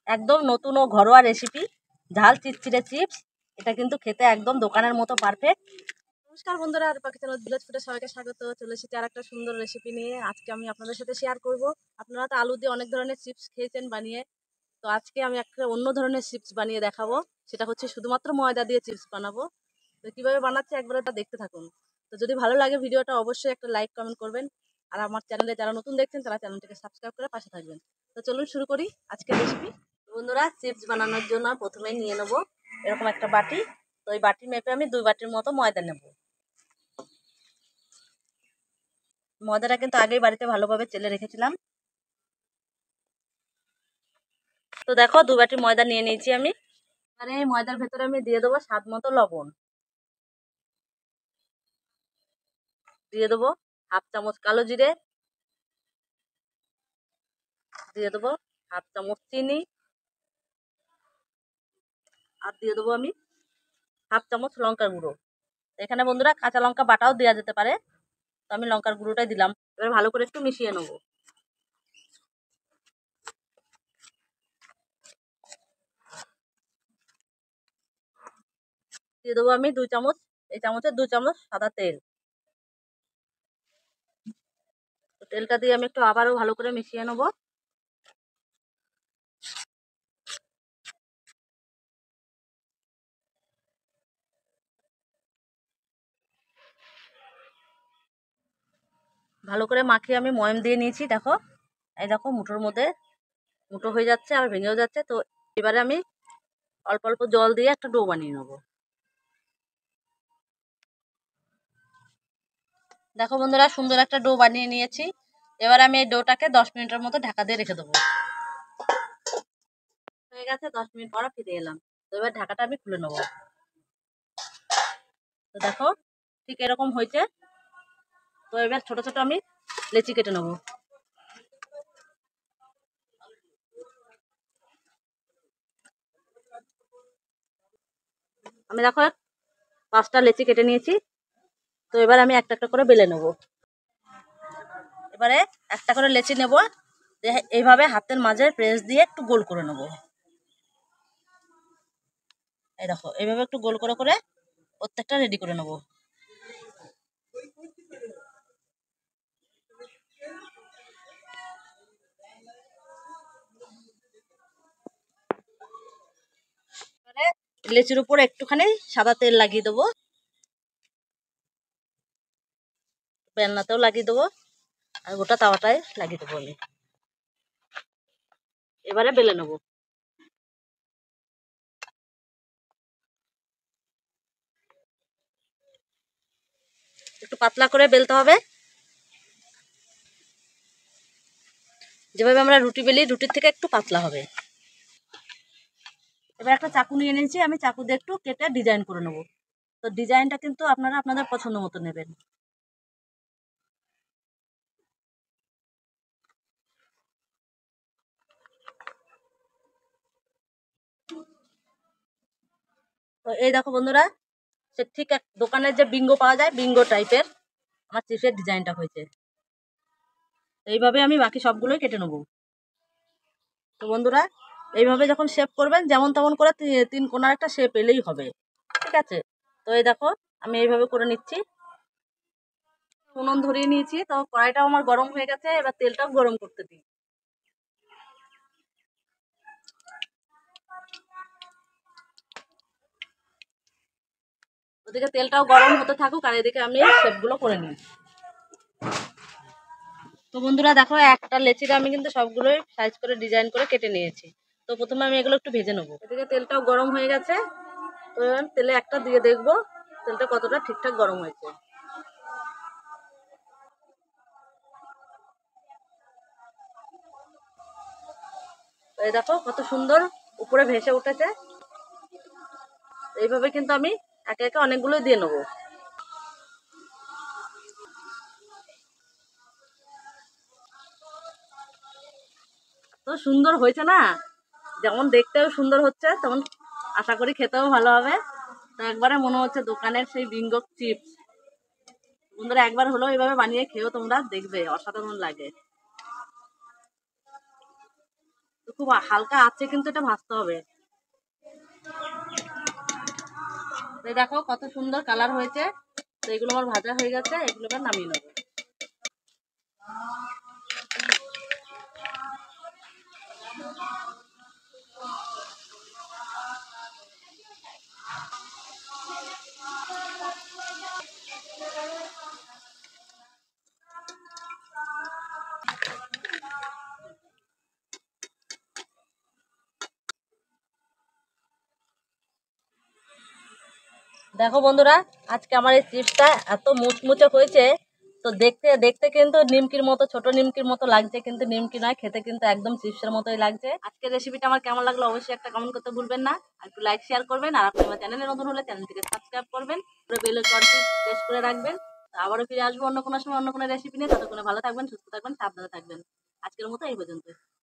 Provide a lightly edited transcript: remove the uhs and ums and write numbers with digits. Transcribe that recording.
একদম নতুন ও ঘরোয়া রেসিপি ঝাল চিটচিটে চিপস। এটা কিন্তু খেতে একদম দোকানের মতো পারফেক্ট। নমস্কার বন্ধুরা, আর পাখি চ্যানেল ভিলেজ ফুডে সবাইকে স্বাগত। চলে এসেছি আর একটা সুন্দর রেসিপি নিয়ে। আজকে আমি আপনাদের সাথে শেয়ার করব। আপনারা তো আলু দিয়ে অনেক ধরনের চিপস খেয়েছেন বানিয়ে, তো আজকে আমি একটা অন্য ধরনের চিপস বানিয়ে দেখাবো। সেটা হচ্ছে শুধুমাত্র ময়দা দিয়ে চিপস বানাবো। তো কীভাবে বানাচ্ছি একবারে তা দেখতে থাকুন। তো যদি ভালো লাগে ভিডিওটা অবশ্যই একটা লাইক কমেন্ট করবেন, আর আমার চ্যানেলে যারা নতুন দেখছেন তারা চ্যানেলটিকে সাবস্ক্রাইব করে পাশে থাকবেন। তো চলুন শুরু করি আজকের রেসিপি। বন্ধুরা, চিপস বানানোর জন্য প্রথমেই নিয়ে নেব এরকম একটা বাটি। তো এই বাটি মেপে আমি 2 বাটির মতো ময়দা নেব। ময়দাটা কিন্তু আগেই বাড়িতে ভালোভাবে চেলে রেখেছিলাম। তো দেখো 2 বাটি ময়দা নিয়ে নিয়েছি আমি। আর এই ময়দার ভেতরে আমি দিয়ে দেবো স্বাদ মতো লবণ, দিয়ে দেবো হাফ চামচ কালো জিরে, দিয়ে দেবো হাফ চামচ চিনি, আর দিয়ে দেবো আমি হাফ চামচ লঙ্কার গুঁড়ো। এখানে বন্ধুরা কাঁচা লঙ্কা বাটাও দেওয়া যেতে পারে, তো আমি লঙ্কার গুঁড়োটাই দিলাম। এবার ভালো করে একটু মিশিয়ে নেবো। দিয়ে দেবো আমি 2 চামচ, এই চামচের 2 চামচ সাদা তেল। তেলটা দিয়ে আমি একটু আবারও ভালো করে মিশিয়ে নেবো। ভালো করে মাখিয়ে আমি ময়াম দিয়ে নিয়েছি। দেখো, এই দেখো মুঠোর মধ্যে মুঠো হয়ে যাচ্ছে, আর ভেঙেও যাচ্ছে। তো এবারে আমি অল্প অল্প জল দিয়ে একটা ডো বানিয়ে নেবো। দেখো বন্ধুরা, সুন্দর একটা ডো বানিয়ে নিয়েছি। এবার আমি এই ডোটাকে 10 মিনিটের মতো ঢাকা দিয়ে রেখে দেবো। হয়ে গেছে, 10 মিনিট পর ফিরে এলাম। তো এবার ঢাকাটা আমি খুলে নেবো। তো দেখো ঠিক এরকম হয়েছে। তো এবার ছোট ছোট আমি লেচি কেটে নেবো। আমি দেখো 5টা লেচি কেটে নিয়েছি। তো এবার আমি একটা একটা করে বেলে নেব। এবারে একটা করে লেচি নেব, এইভাবে হাতের মাঝে প্রেস দিয়ে একটু গোল করে নেব। এই দেখো এইভাবে একটু গোল করে করে প্রত্যেকটা রেডি করে নেব। লেচির উপর একটুখানি সাদা তেল লাগিয়ে দেবো, বেলনাতেও লাগিয়ে দেবো, আর গোটা তাওয়াটায় লাগিয়ে দেবো আমি। এবারে বেলে নেবো। একটু পাতলা করে বেলতে হবে, যেভাবে আমরা রুটি বেলি রুটির থেকে একটু পাতলা হবে। এবার একটা চাকু নিয়ে নিয়েছি, আমি চাকু দিয়ে একটু কেটে ডিজাইন করে নেবো। তো ডিজাইনটা কিন্তু আপনারা আপনাদের পছন্দ মতো নেবেন। তো এই দেখো বন্ধুরা, সে ঠিক এক দোকানের যে বিঙ্গো পাওয়া যায় বিঙ্গো টাইপের আমার চিপসের ডিজাইনটা হয়েছে। এইভাবে আমি বাকি সবগুলোই কেটে নেবো। তো বন্ধুরা, এইভাবে যখন শেপ করবেন যেমন তেমন করে 3 কোণার একটা শেপ এলেই হবে, ঠিক আছে? তো এই দেখো আমি এইভাবে করে নিচ্ছি। উনুন ধরিয়ে নিয়েছি, তো কড়াইটাও আমার গরম হয়ে গেছে। এবার তেলটাও গরম করতে দিই। ওদিকে তেলটাও গরম হতে থাকুক, আর এদিকে আমি শেপগুলো করে নিই। তো বন্ধুরা দেখো, একটা লেচিটা আমি কিন্তু সবগুলোই সাইজ করে ডিজাইন করে কেটে নিয়েছি। তো প্রথমে আমি এগুলো একটু ভেজে নেবো। এদিকে তেলটাও গরম হয়ে গেছে। তো তেলে একটা দিয়ে দেখবো তেলটা কতটা ঠিকঠাক গরম হয়েছে। তো এই দেখো কত সুন্দর উপরে ভেসে উঠেছে। এইভাবে কিন্তু আমি একে একে অনেকগুলো দিয়ে নেবো। তো সুন্দর হয়েছে না? যেমন দেখতেও সুন্দর হচ্ছে, তেমন আশা করি খেতেও ভালো হবে। তো একবারে মনে হচ্ছে দোকানের সেই বিঙ্গো চিপস। বন্ধুরা একবার হলো এইভাবে বানিয়ে খেয়েও তোমরা, দেখবে অসাধারণ লাগে। তো খুব হালকা আছে কিন্তু এটা ভাজতে হবে। তো দেখো কত সুন্দর কালার হয়েছে। তো এগুলো আমার ভাজা হয়ে গেছে, এগুলো এবার নামিয়ে নেবো। দেখো বন্ধুরা, আজকে আমার এই চিপসটা এত মুচমুচে হয়েছে। তো দেখতে দেখতে কিন্তু নিমকির মতো, ছোট নিমকির মতো লাগছে, কিন্তু নিমকি নয়, খেতে কিন্তু একদম চিপসের মতোই লাগছে। আজকের রেসিপিটা আমার কেমন লাগলো অবশ্যই একটা কমেন্ট করতে ভুলবেন না, আর একটু লাইক শেয়ার করবেন। আর আপনি আমার চ্যানেলে নতুন হলে চ্যানেলটিকে সাবস্ক্রাইব করবেন, বেল আইকনটি প্রেস করে রাখবেন। আবারও ফিরে আসবো অন্য কোনো সময় অন্য কোনো রেসিপি নিয়ে। ততক্ষণে ভালো থাকবেন, সুস্থ থাকবেন, সাবধানে থাকবেন। আজকের মতো এই পর্যন্ত।